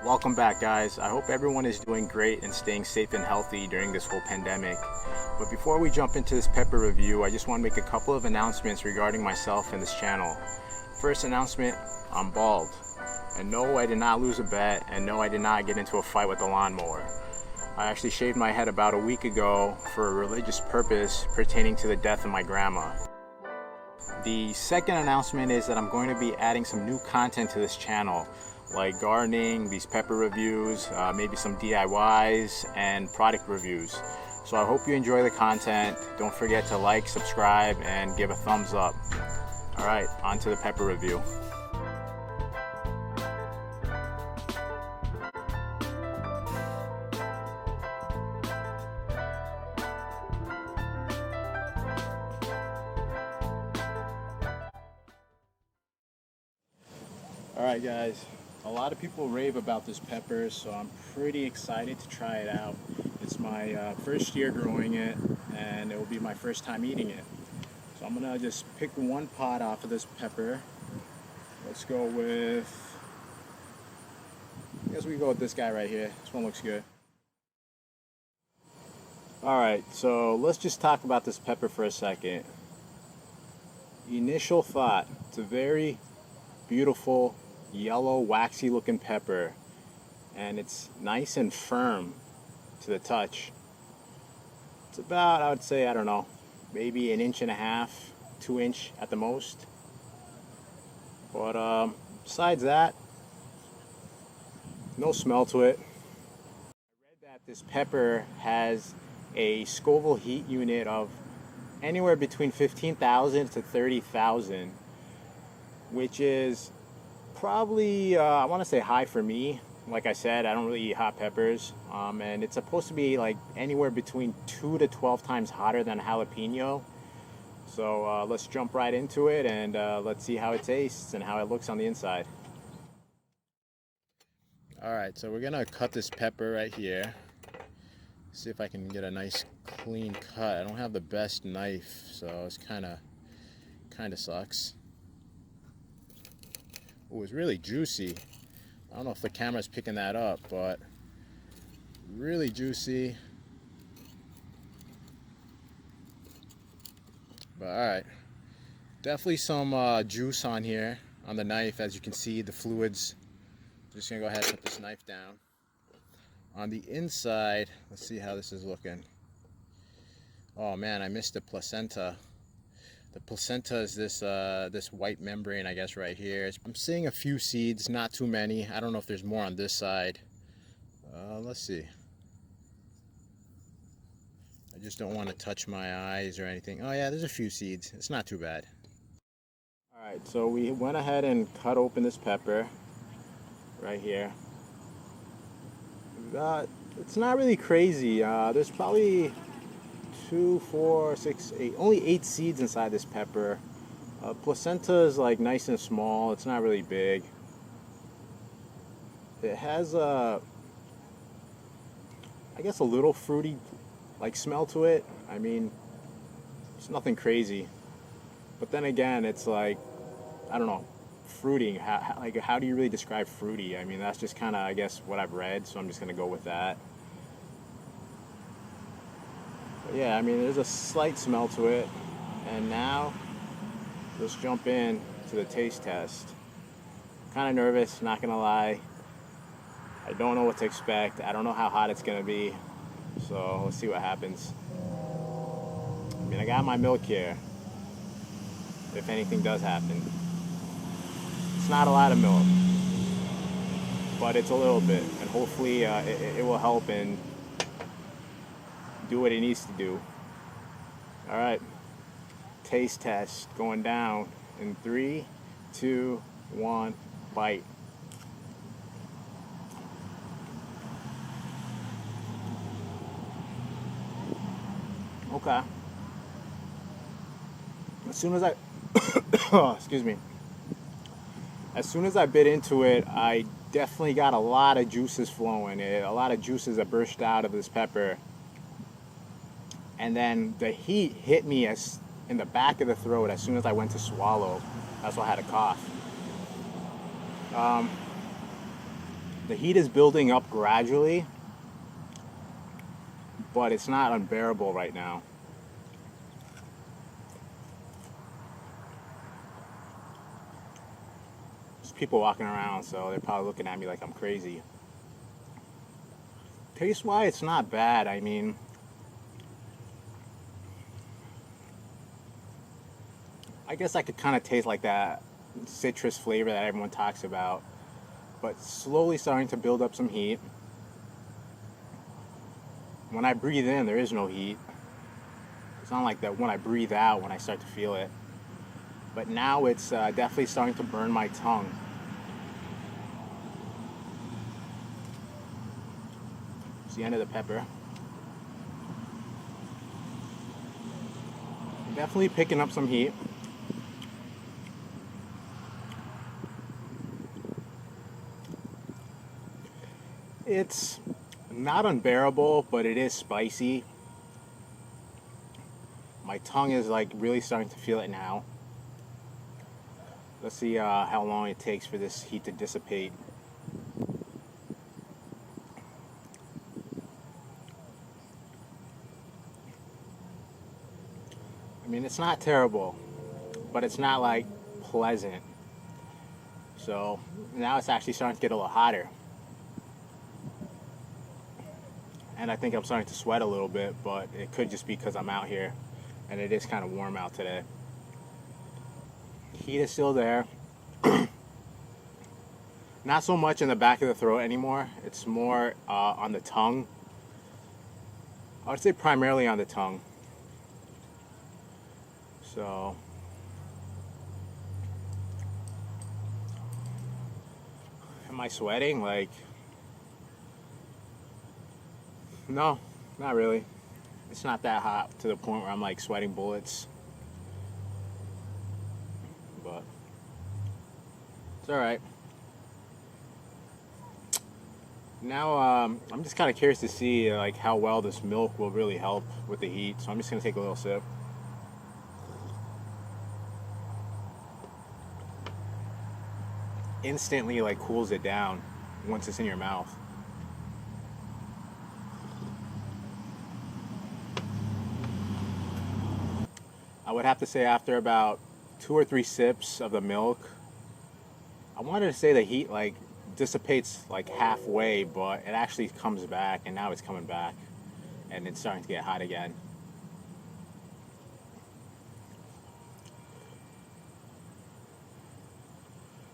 Welcome back, guys. I hope everyone is doing great and staying safe and healthy during this whole pandemic. But before we jump into this pepper review, I just want to make a couple of announcements regarding myself and this channel. First announcement, I'm bald. And no, I did not lose a bet, and no, I did not get into a fight with the lawnmower. I actually shaved my head about a week ago for a religious purpose pertaining to the death of my grandma. The second announcement is that I'm going to be adding some new content to this channel, like gardening, these pepper reviews, maybe some DIYs, and product reviews. So I hope you enjoy the content. Don't forget to like, subscribe, and give a thumbs up. Alright, on to the pepper review. Alright guys, a lot of people rave about this pepper, so I'm pretty excited to try it out. It's my first year growing it, and it will be my first time eating it. So I'm gonna just pick one pod off of this pepper. Let's go with, I guess we go with this guy right here. This one looks good. Alright, so let's just talk about this pepper for a second. Initial thought, it's a very beautiful yellow waxy looking pepper, and it's nice and firm to the touch. It's about, I would say, I don't know, maybe 1.5 inches, 2 inch at the most. But besides that, no smell to it. I read that this pepper has a Scoville heat unit of anywhere between 15,000 to 30,000, which is probably, I want to say high for me. Like I said, I don't really eat hot peppers, and it's supposed to be like anywhere between 2 to 12 times hotter than a jalapeno. So let's jump right into it, and let's see how it tastes and how it looks on the inside. Alright, so we're gonna cut this pepper right here. See if I can get a nice clean cut. I don't have the best knife, so it's kinda sucks. Oh, it's really juicy. I don't know if the camera's picking that up, but really juicy. But alright, definitely some juice on here on the knife. As you can see, the fluids. I'm just gonna go ahead and put this knife down. On the inside, let's see how this is looking. Oh man, I missed the placenta. The placenta is this white membrane, I guess, right here. I'm seeing a few seeds, not too many. I don't know if there's more on this side. Let's see. I just don't want to touch my eyes or anything. Oh yeah, there's a few seeds. It's not too bad. Alright, so we went ahead and cut open this pepper right here. It's not really crazy. There's probably 2, 4, 6, 8, only 8 seeds inside this pepper. Placenta is like nice and small. It's not really big. It has I guess a little fruity like smell to it. I mean, it's nothing crazy. But then again, it's like, I don't know, fruity. How do you really describe fruity? I mean, that's just kind of, I guess, what I've read, so I'm just gonna go with that. Yeah, I mean, there's a slight smell to it. And now, let's jump in to the taste test. Kind of nervous, not gonna lie. I don't know what to expect. I don't know how hot it's gonna be. So let's see what happens. I mean, I got my milk here, if anything does happen. It's not a lot of milk, but it's a little bit. And hopefully it will help and do what it needs to do. Alright, taste test going down in 3, 2, 1, bite. Okay. As soon as I oh, excuse me. As soon as I bit into it, I definitely got a lot of juices flowing. A lot of juices that burst out of this pepper. And then the heat hit me in the back of the throat as soon as I went to swallow. That's why I had a cough. The heat is building up gradually, but it's not unbearable right now. There's people walking around, so they're probably looking at me like I'm crazy. Taste-wise, it's not bad. I mean, I guess I could kind of taste like that citrus flavor that everyone talks about, but slowly starting to build up some heat. When I breathe in, there is no heat. It's not like that when I breathe out, when I start to feel it. But now it's definitely starting to burn my tongue. It's the end of the pepper. Definitely picking up some heat. It's not unbearable, but it is spicy. My tongue is like really starting to feel it now. Let's see how long it takes for this heat to dissipate. I mean, it's not terrible, but it's not like pleasant. So now it's actually starting to get a little hotter. And I think I'm starting to sweat a little bit, but it could just be because I'm out here and it is kind of warm out today. Heat is still there. Not so much in the back of the throat anymore. It's more on the tongue. I would say primarily on the tongue. So am I sweating? Like, no, not really. It's not that hot to the point where I'm like sweating bullets. But it's alright. Now I'm just kind of curious to see like how well this milk will really help with the heat. So I'm just gonna take a little sip. Instantly like cools it down once it's in your mouth. I would have to say after about 2 or 3 sips of the milk, I wanted to say the heat like dissipates like halfway, but it actually comes back, and now it's coming back and it's starting to get hot again.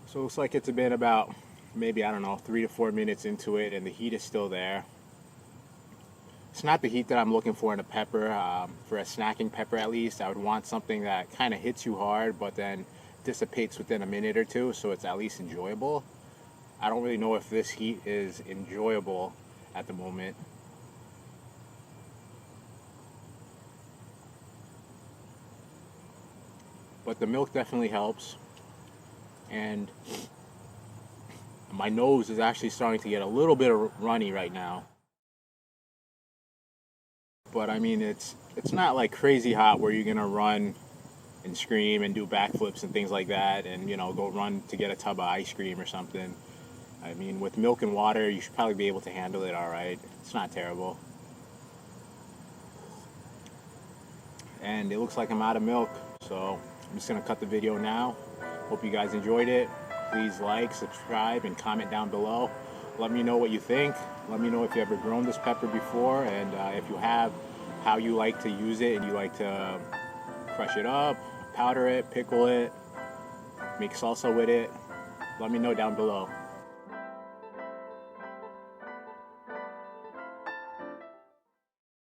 So it looks like it's been about maybe, I don't know, 3 to 4 minutes into it, and the heat is still there. It's not the heat that I'm looking for in a pepper. For a snacking pepper at least, I would want something that kind of hits you hard but then dissipates within a minute or two, so it's at least enjoyable. I don't really know if this heat is enjoyable at the moment. But the milk definitely helps. And my nose is actually starting to get a little bit runny right now. But I mean, it's not like crazy hot where you're gonna run and scream and do backflips and things like that, and you know, go run to get a tub of ice cream or something. I mean, with milk and water, you should probably be able to handle it all right. It's not terrible. And it looks like I'm out of milk, so I'm just gonna cut the video now. Hope you guys enjoyed it. Please like, subscribe, and comment down below. Let me know what you think. Let me know if you ever grown this pepper before, and if you have, how you like to use it, and you like to crush it up, powder it, pickle it, make salsa with it. Let me know down below.